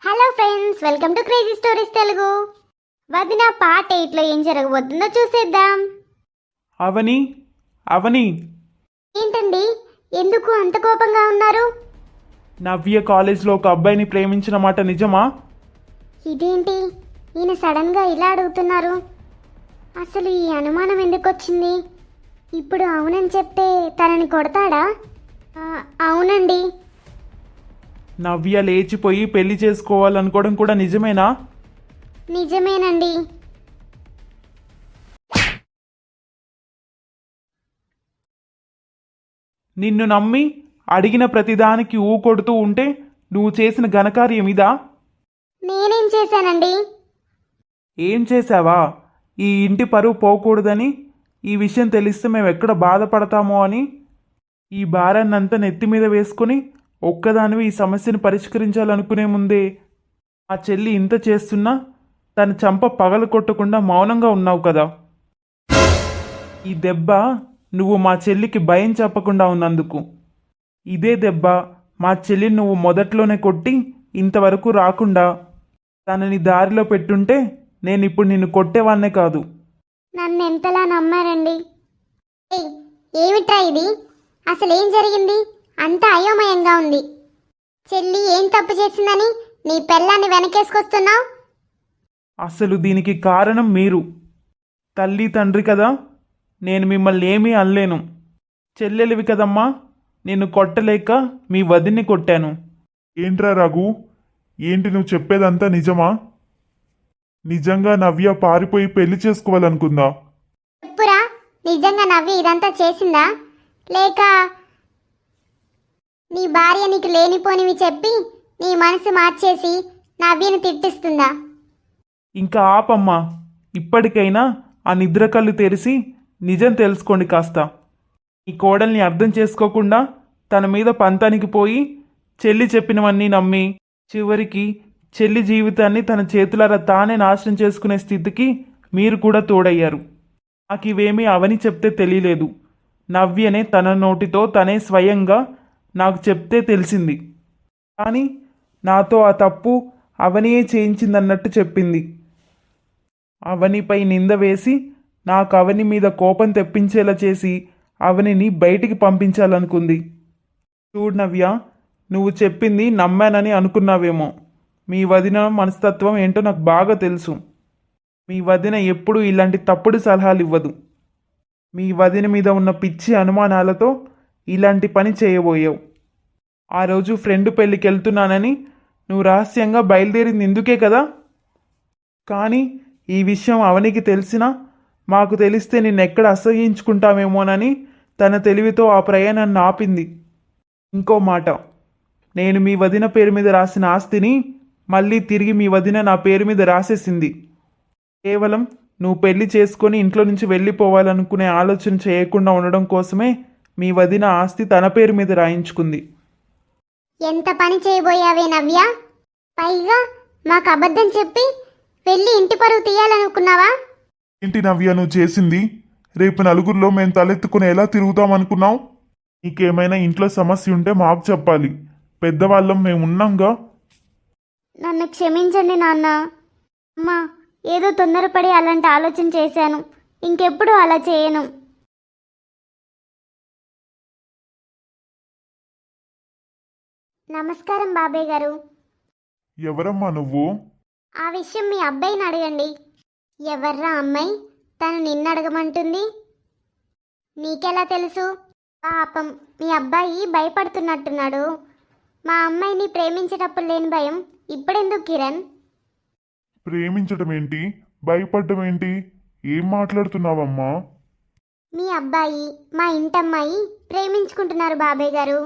Hello friends, welcome to crazy stories Telugu. వదిన part 8లో ఏం జరగబోతుందో చూసేద్దాం. అవని అవని ఏంటండి, ఎందుకు అంత కోపంగా ఉన్నారు? నవ్య కాలేజ్లో ఒక అబ్బాయిని ప్రేమించిన మాట నిజమా? ఇదేంటి, ఈయన సడన్గా ఇలా అడుగుతున్నారు? అసలు ఈ అనుమానం ఎందుకు వచ్చింది? ఇప్పుడు అవునని చెప్తే తనని కొడతాడా? అవునండి. నవ్య లేచిపోయి పెళ్లి చేసుకోవాలనుకోవడం కూడా నిజమేనా? నిజమేనండి. నిన్ను నమ్మి అడిగిన ప్రతిదానికి ఊ కొడుతూ ఉంటే నువ్వు చేసిన ఘనకార్యం ఇదా? నేనేం చేశానండి? ఏం చేశావా? ఈ ఇంటి పరువు పోకూడదని, ఈ విషయం తెలిస్తే మేము ఎక్కడ బాధపడతామో అని ఈ భారాన్నంతా నెత్తి మీద వేసుకుని ఒక్కదానివి ఈ సమస్యను పరిష్కరించాలనుకునే ముందే ఆ చెల్లి ఇంత చేస్తున్నా తన చంప పగలు కొట్టకుండా మౌనంగా ఉన్నావు కదా. ఈ దెబ్బ నువ్వు మా చెల్లికి భయం చెప్పకుండా ఉన్నందుకు. ఇదే దెబ్బ మా చెల్లిని నువ్వు మొదట్లోనే కొట్టి ఇంతవరకు రాకుండా తనని దారిలో పెట్టుంటే నేను ఇప్పుడు నిన్ను కొట్టేవాన్నే కాదు. నన్ను ఎంతలా నమ్మారండి? ఏమిట్రా ఇది? అసలేం జరిగింది? అంతా అయోమయంగా ఉంది. చెల్లి ఏం తప్పు చేసిందని నీ పెళ్ళాన్ని వెనకేసుకొస్తున్నావు? అసలు దీనికి కారణం మీరు. తల్లి తండ్రి కదా, నేను మిమ్మల్ని ఏమీ అనలేను. చెల్లెలివి కదమ్మా, నిన్ను కొట్టలేక మీ వదిన్ని కొట్టాను. ఏంట్రా రఘు, ఏంటి నువ్వు చెప్పేదంతా నిజమా? నిజంగా నవ్య పారిపోయి పెళ్లి చేసుకోవాలనుకుందా? చెప్పురా, నిజంగా నవ్వి ఇదంతా చేసిందా? లేక నీ భార్య నీకు లేనిపోనివి చెప్పి నీ మనసు మార్చేసి నవ్యను తిట్టిస్తుందా? ఇంకా ఆపమ్మా. ఇప్పటికైనా ఆ నిద్ర కళ్ళు తెరిచి నిజం తెలుసుకోండి కాస్త. ఈ కోడల్ని అర్థం చేసుకోకుండా తన మీద పంతానికి పోయి చెల్లి చెప్పినవన్నీ నమ్మి చివరికి చెల్లి జీవితాన్ని తన చేతులారా తానే నాశనం చేసుకునే స్థితికి మీరు కూడా తోడయ్యారు. నాకు ఇవేమీ అవని చెప్తే తెలియలేదు. నవ్యనే తన నోటితో తనే స్వయంగా నాకు చెప్తే తెలిసింది. కానీ నాతో ఆ తప్పు అవనియే చేయించిందన్నట్టు చెప్పింది. అవనిపై నింద వేసి నాకు అవని మీద కోపం తెప్పించేలా చేసి అవనిని బయటికి పంపించాలనుకుంది. చూడు నవ్య, నువ్వు చెప్పింది నమ్మానని అనుకున్నావేమో. మీ వదిన మనస్తత్వం ఏంటో నాకు బాగా తెలుసు. మీ వదిన ఎప్పుడూ ఇలాంటి తప్పుడు సలహాలు ఇవ్వదు. మీ వదిన మీద ఉన్న పిచ్చి అనుమానాలతో ఇలాంటి పని చేయబోయావు. ఆ రోజు ఫ్రెండ్ పెళ్ళికి వెళ్తున్నానని నువ్వు రహస్యంగా బయలుదేరింది ఇందుకే కదా. కానీ ఈ విషయం అవనికి తెలిసినా మాకు తెలిస్తే నిన్నెక్కడ అసహ్యించుకుంటామేమోనని తన తెలివితో ఆ ప్రయాణాన్ని ఆపింది. ఇంకో మాట, నేను మీ వదిన పేరు మీద రాసిన ఆస్తిని మళ్ళీ తిరిగి మీ వదిన నా పేరు మీద రాసేసింది. కేవలం నువ్వు పెళ్లి చేసుకొని ఇంట్లో నుంచి వెళ్ళిపోవాలనుకునే ఆలోచన చేయకుండా ఉండడం కోసమే మీ వదిన ఆస్తి తన పేరు మీద రాయించుకుంది. ఎంత పని చేయబోయావే నవ్య? పైగా మాకు అబద్ధం చెప్పి వెళ్ళి ఇంటి పరువు తీయాలనుకున్నావా? ఏంటి నవ్య నువ్వు చేసింది? రేపు నలుగురిలో మేము తలెత్తుకుని ఎలా తిరుగుతామనుకున్నావు? నీకేమైనా ఇంట్లో సమస్య ఉంటే మాకు చెప్పాలి. పెద్దవాళ్ళం మేమున్నాంగా. నన్ను క్షమించండి నాన్న. అమ్మా, ఏదో తొందరపడి అలాంటి ఆలోచన చేశాను. ఇంకెప్పుడు అలా చేయను. నమస్కారం బాబాయ్ గారు. ఎవరమ్మా నువ్వు? ఆ విషయం మీ అబ్బాయిని అడగండి. ఎవర్రా అమ్మాయి? తను నిన్ను అడగమంటుంది. నీకెలా తెలుసు? పాపం మీ అబ్బాయి భయపడుతున్నట్టున్నాడు. మా అమ్మాయిని ప్రేమించేటప్పుడు లేని భయం ఇప్పుడెందుకు కిరణ్? ప్రేమించడం ఏంటి, భయపడ్డం ఏంటి? ఏం మాట్లాడుతున్నావమ్మా? మీ అబ్బాయి మా ఇంటమ్మాయి ప్రేమించుకుంటున్నారు బాబాయ్ గారు.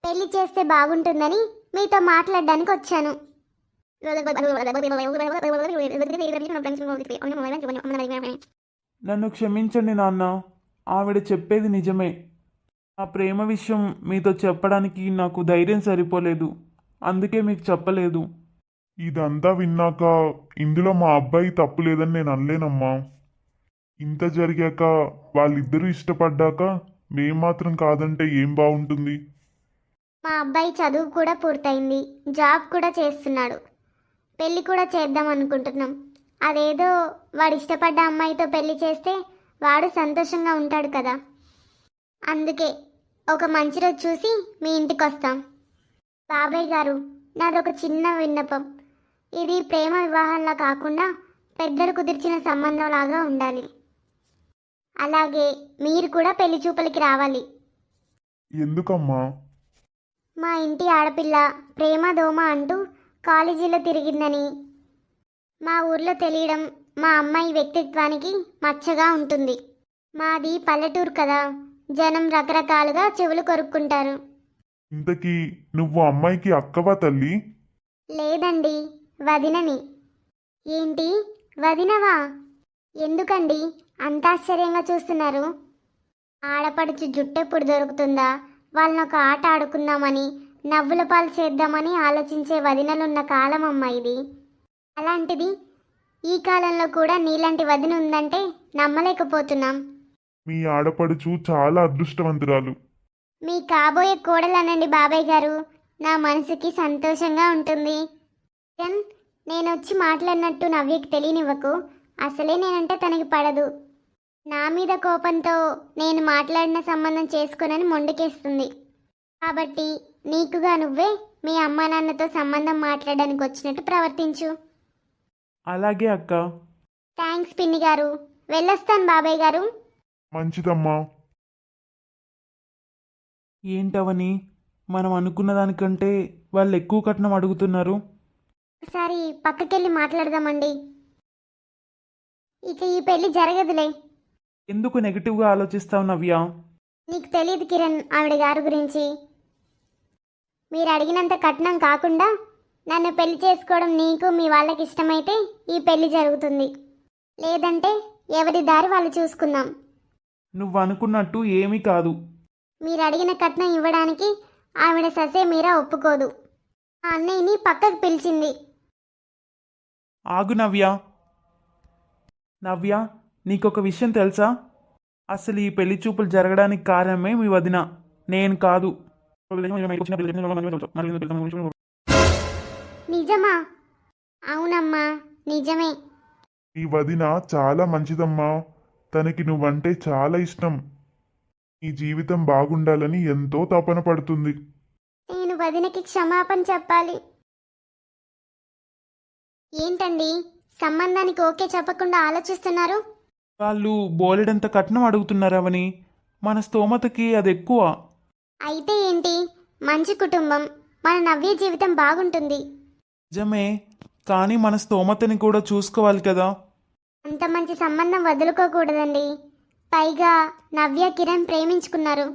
పెళ్లి చేస్తే బాగుంటుందని మీతో మాట్లాడడానికి వచ్చాను. నన్ను క్షమించండి నాన్న, ఆవిడ చెప్పేది నిజమే. ఆ ప్రేమ విషయం మీతో చెప్పడానికి నాకు ధైర్యం సరిపోలేదు. అందుకే మీకు చెప్పలేదు. ఇదంతా విన్నాక ఇందులో మా అబ్బాయి తప్పు లేదని నేను అనలేనమ్మా. ఇంత జరిగాక వాళ్ళిద్దరూ ఇష్టపడ్డాక మేం మాత్రం కాదంటే ఏం బాగుంటుంది? మా అబ్బాయి చదువు కూడా పూర్తయింది, జాబ్ కూడా చేస్తున్నాడు. పెళ్ళి కూడా చేద్దాం అనుకుంటున్నాం. అదేదో వాడు ఇష్టపడ్డ అమ్మాయితో పెళ్లి చేస్తే వాడు సంతోషంగా ఉంటాడు కదా. అందుకే ఒక మంచి రోజు చూసి మీ ఇంటికి వస్తాం. బాబాయ్ గారు, నాదొక చిన్న విన్నపం. ఇది ప్రేమ వివాహంలా కాకుండా పెద్దలు కుదిర్చిన సంబంధంలాగా ఉండాలి. అలాగే మీరు కూడా పెళ్లి చూపులకి రావాలి. ఎందుకమ్మా? మా ఇంటి ఆడపిల్ల ప్రేమ దోమ అంటూ కాలేజీలో తిరిగిందని మా ఊర్లో తెలియడం మా అమ్మాయి వ్యక్తిత్వానికి మచ్చగా ఉంటుంది. మాది పల్లెటూరు కదా, జనం రకరకాలుగా చెవులు కొరుక్కుంటారు. ఇంతకీ నువ్వు అమ్మాయికి అక్కవా తల్లి? లేదండి, వదినని. ఏంటి వదినవా? ఎందుకండి అంత ఆశ్చర్యంగా చూస్తున్నారు? ఆడపడుచు జుట్టెప్పుడు దొరుకుతుందా, వాళ్ళని ఒక ఆట ఆడుకుందామని నవ్వుల పాలు చేద్దామని ఆలోచించే వదినలున్న కాలం అమ్మ ఇది. అలాంటిది ఈ కాలంలో కూడా నీలాంటి వదిన ఉందంటే నమ్మలేకపోతున్నాం. మీ ఆడపడుచు చాలా అదృష్టవంతురాలు. మీ కాబోయే కోడలనండి బాబాయ్ గారు, నా మనసుకి సంతోషంగా ఉంటుంది. నేను వచ్చి మాట్లాడినట్టు నవ్యకి తెలియనివ్వకు. అసలే నేనంటే తనకి పడదు. నా మీద కోపంతో నేను మాట్లాడిన సంబంధం చేసుకోనని మొండికేస్తుంది. కాబట్టి నీకుగా నువ్వే మీ అమ్మా నాన్నతో సంబంధం మాట్లాడడానికి వచ్చినట్టు ప్రవర్తించు. అలాగే అక్క. థ్యాంక్స్ పిన్ని గారు. వెళ్ళొస్తాను బాబాయ్ గారు. మంచిదమ్మా. ఏంటవని, మనం అనుకున్న దానికంటే వాళ్ళు ఎక్కువ కట్నం అడుగుతున్నారు. ఒకసారి పక్కకెళ్ళి మాట్లాడదామండి. ఇక ఈ పెళ్లి జరగదులే. ఎందుకు నెగిటివ్గా ఆలోచిస్తావు నవ్య? నీకు తెలియదు కిరణ్ ఆవిడ గారి గురించి. మీరు అడిగినంత కట్నం కాకుండా నన్ను పెళ్లి చేసుకోవడం నీకు మీ వాళ్ళకి ఇష్టమైతే ఈ పెళ్లి జరుగుతుంది. లేదంటే ఎవరి దారి వాళ్ళు చూసుకుందాం. నువ్వు అనుకున్నట్టు ఏమీ కాదు. మీరు అడిగిన కట్నం ఇవ్వడానికి ఆవిడ ససే మీరా ఒప్పుకోదు. ఆ అన్నయ్యని పక్కకు పిలిచింది. ఆగు నవ్య. నవ్య, నీకొక విషయం తెలుసా? అసలు ఈ పెళ్లి చూపులు జరగడానికి కారణమే మీ వదిన, నేను కాదు. నిజమా? అవునమ్మా, నిజమే. ఈ వదిన చాలా మంచిదమ్మా. తనకి నువ్వంటే చాలా ఇష్టం. నీ జీవితం బాగుండాలని ఎంతో తపన పడుతుంది. నేను వదినకి క్షమాపణ చెప్పాలి. ఏంటండి సంబంధానికి ఓకే చెప్పకుండా ఆలోచిస్తున్నారు? వాళ్ళు బోలెడంత కట్నం అడుగుతున్నారవని, మన స్తోమతకి అది ఎక్కువ. అయితే ఏంటి, మంచి కుటుంబం, మన నవ్య జీవితం బాగుంటుంది. నిజమే, కానీ మన స్తోమతని కూడా చూసుకోవాలి కదా. అంత మంచి సంబంధం వదులుకోకూడదండి. పైగా నవ్య కిరణ్ ప్రేమించుకున్నారు.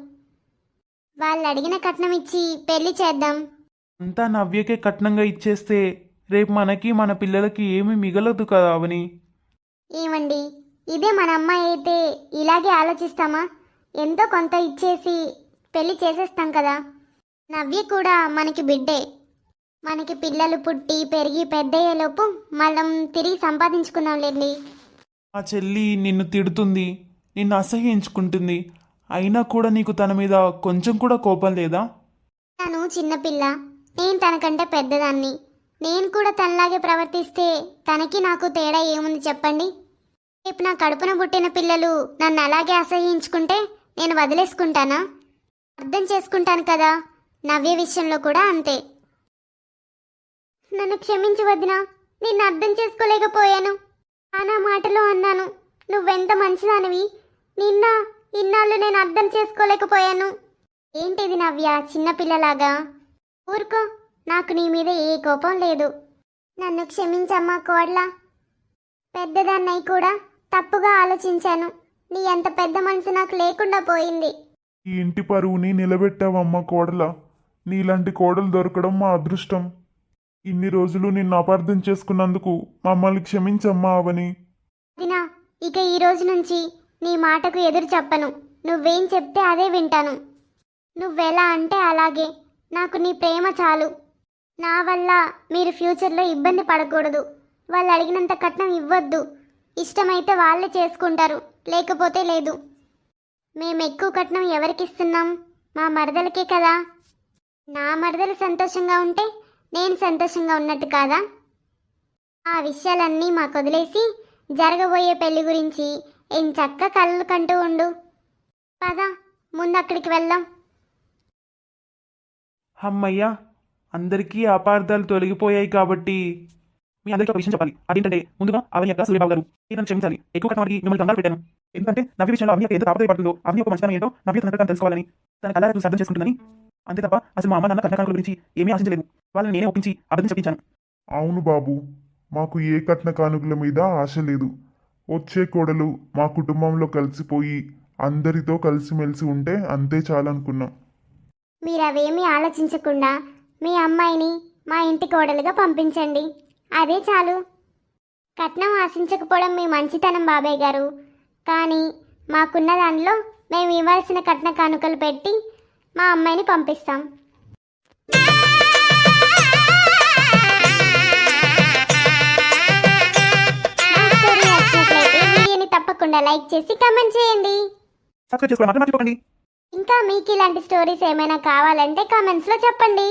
వాళ్ళు అడిగిన కట్నం ఇచ్చి పెళ్లి చేద్దాం. అంతా నవ్యకే కట్నంగా ఇచ్చేస్తే రేపు మనకి మన పిల్లలకి ఏమీ మిగలదు కదా అవని. ఏమండి, ఇదే మన అమ్మాయి అయితే ఇలాగే ఆలోచిస్తామా? ఎంతో కొంత ఇచ్చేసి పెళ్లి చేసేస్తాం కదా. నవ్య కూడా మనకి బిడ్డే. మనకి పిల్లలు పుట్టి పెరిగి పెద్దయ్యేలోపు మనం తిరిగి సంపాదించుకున్నాంలేండి. ఆ చెల్లి నిన్ను తిడుతుంది, నిన్ను అసహ్యించుకుంటుంది, అయినా కూడా నీకు తన మీద కొంచెం కూడా కోపం లేదా? తను చిన్నపిల్ల, నేను తనకంటే పెద్దదాన్ని. నేను కూడా తనలాగే ప్రవర్తిస్తే తనకి నాకు తేడా ఏముంది చెప్పండి? రేపు నా కడుపున పుట్టిన పిల్లలు నన్ను అలాగే అసహ్యించుకుంటే నేను వదిలేసుకుంటానా? అర్థం చేసుకుంటాను కదా. నవ్య విషయంలో కూడా అంతే. నన్ను క్షమించు వదినా, నిన్ను అర్థం చేసుకోలేకపోయాను. నా మాటలో అన్నాను. నువ్వెంత మంచిదానివి, నిన్న ఇన్నాళ్ళు నేను అర్థం చేసుకోలేకపోయాను. ఏంటిది నవ్య చిన్నపిల్లలాగా? ఊరుకో, నాకు నీ మీద ఏ కోపం లేదు. నన్ను క్షమించమ్మా కోడ్లా. పెద్దదాన్నై కూడా తప్పుగా ఆలోచించాను. నీ అంత పెద్ద మనసు నాకు లేకుండా పోయింది. ఈ ఇంటి పరువుని నిలబెట్టావమ్మ కోడల. నీలాంటి కోడలు దొరకడం మా అదృష్టం. ఇన్ని రోజులు నిన్ను అపార్థం చేసుకున్నందుకు మమ్మల్ని క్షమించమ్మా అవని. వదినా, ఇక ఈ రోజు నుంచి నీ మాటకు ఎదురు చెప్పను. నువ్వేం చెప్తే అదే వింటాను. నువ్వెలా అంటే అలాగే. నాకు నీ ప్రేమ చాలు. నా వల్ల మీరు ఫ్యూచర్లో ఇబ్బంది పడకూడదు. వాళ్ళు అడిగినంత కట్నం ఇవ్వద్దు. ఇష్టమైతే వాళ్ళే చేసుకుంటారు, లేకపోతే లేదు. మేము ఎక్కువ కట్నం ఎవరికిస్తున్నాం? మా మరదలకే కదా. నా మరదలు సంతోషంగా ఉంటే నేను సంతోషంగా ఉన్నట్టు కాదా? ఆ విషయాలన్నీ మాకు వదిలేసి జరగబోయే పెళ్లి గురించి ఎంచక్క కళ్ళు కంటూ ఉండు. పద, ముందు అక్కడికి వెళ్దాం. అమ్మయ్యా, అందరికీ అపార్థాలు తొలగిపోయాయి కాబట్టి మీ అందరికీ ఒక విషయం చెప్పాలి. అదేంటంటే ముందుగా అవని యొక్క సూర్యబాబు గారు నన్ను క్షమించాలి. ఎక్కువ కట్టడానికి మిమ్మల్ని కంగారు పెట్టాను. ఎందుకంటే నవ్య విషయంలో అవని ఎంత తాపత్రయపడుతుందో, అవని ఒక మంచితనం ఏంటో నవ్య తనకు తెలుసుకోవాలని, తన కళ్ళ చూసి అర్థం చేసుకుంటుందని. అంతే తప్ప అసలు మా అమ్మ నాన్న కట్నకానుల గురించి ఏమీ ఆశించలేదు. వాళ్ళని నేనే ఒప్పించి అబద్ధం చెప్పించాను. అవును బాబు, మాకు ఏ కట్న కానుకల మీద ఆశ లేదు. వచ్చే కోడలు మా కుటుంబంలో కలిసిపోయి అందరితో కలిసిమెలిసి ఉంటే అంతే చాలనుకున్నాం. మీరు అవేమీ ఆలోచించకుండా మీ అమ్మాయిని మా ఇంటి కోడలుగా పంపించండి, అదే చాలు. కట్నం ఆశించకపోవడం మీ మంచితనం బాబాయ్ గారు. కానీ మాకున్న దానిలో మేము ఇవ్వాల్సిన కట్న కానుకలు పెట్టి మా అమ్మాయిని పంపిస్తాం. మా స్టోరీ నచ్చినట్లయితే వీడియోని తప్పకుండా లైక్ చేసి కామెంట్ చేయండి. సబ్స్క్రైబ్ చేసుకోవడం మాత్రం మర్చిపోకండి. ఇంకా మీకు ఇలాంటి స్టోరీస్ ఏమైనా కావాలంటే కామెంట్స్లో చెప్పండి.